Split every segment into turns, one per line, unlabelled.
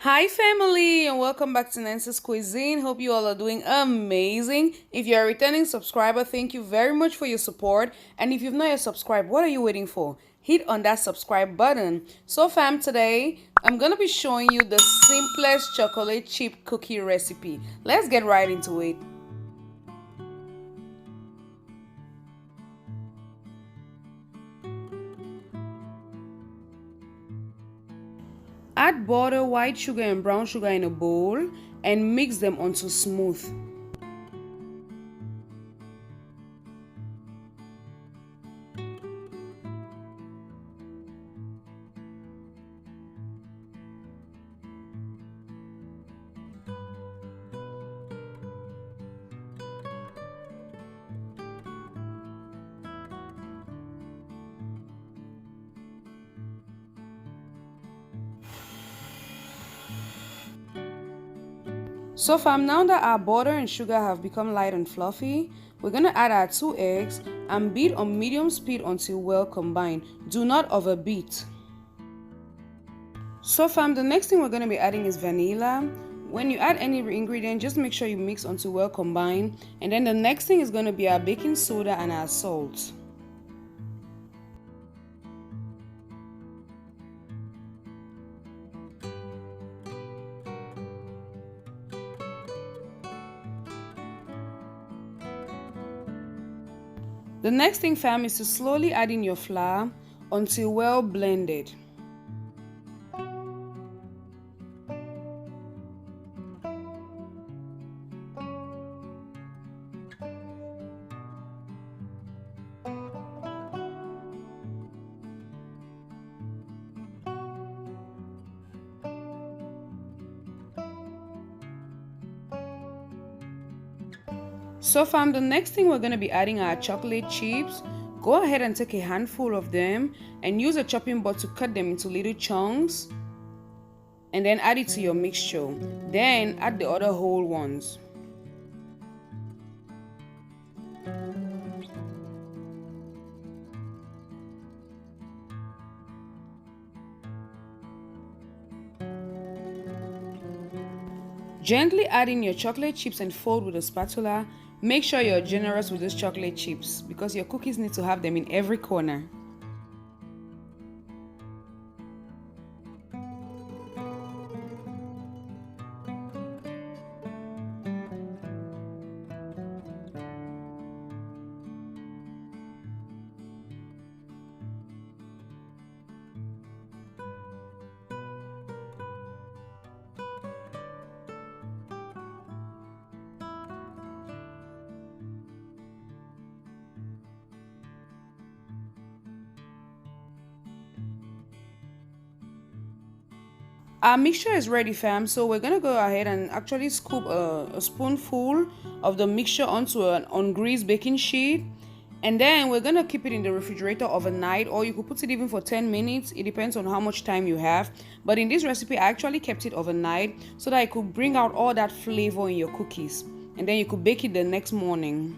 Hi family and welcome back to Nancy's Cuisine. Hope you all are doing amazing. If you're a returning subscriber, thank you very much for your support. And if you've not yet subscribed, what are you waiting for? Hit on that subscribe button. So fam, today I'm gonna be showing you the simplest chocolate chip cookie recipe. Let's get right into it. Add butter, white sugar and brown sugar in a bowl and mix them until smooth. So fam, now that our butter and sugar have become light and fluffy, we're going to add our 2 eggs and beat on medium speed until well combined. Do not overbeat. So fam, the next thing we're going to be adding is vanilla. When you add any ingredient, just make sure you mix until well combined. And then the next thing is going to be our baking soda and our salt. The next thing fam is to slowly add in your flour until well blended. So fam, the next thing we're going to be adding are chocolate chips. Go ahead and take a handful of them and use a chopping board to cut them into little chunks and then add it to your mixture. Then add the other whole ones. Gently add in your chocolate chips and fold with a spatula. Make sure you're generous with these chocolate chips because your cookies need to have them in every corner. Our mixture is ready fam, so we're gonna go ahead and actually scoop a spoonful of the mixture onto an ungreased baking sheet, and then we're gonna keep it in the refrigerator overnight, or you could put it even for 10 minutes. It depends on how much time you have, but in this recipe I actually kept it overnight so that it could bring out all that flavor in your cookies, and then you could bake it the next morning.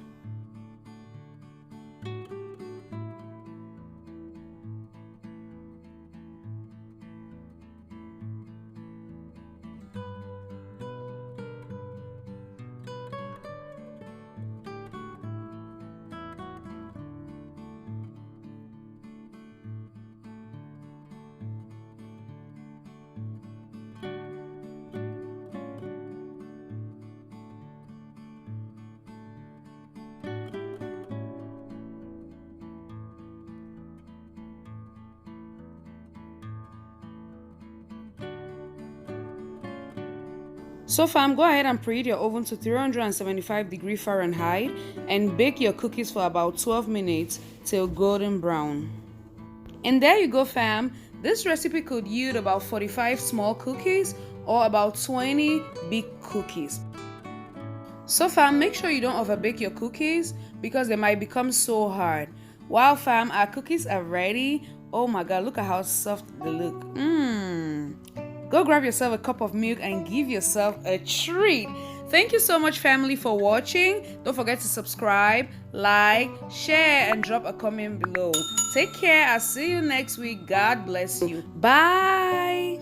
So fam, go ahead and preheat your oven to 375 degrees Fahrenheit and bake your cookies for about 12 minutes till golden brown. And there you go fam, this recipe could yield about 45 small cookies or about 20 big cookies. So fam, make sure you don't overbake your cookies because they might become so hard. Wow fam, our cookies are ready. Oh my god, look at how soft they look. Go grab yourself a cup of milk and give yourself a treat. Thank you so much family for watching. Don't forget to subscribe, like, share and drop a comment below. Take care. I'll see you next week. God bless you. Bye.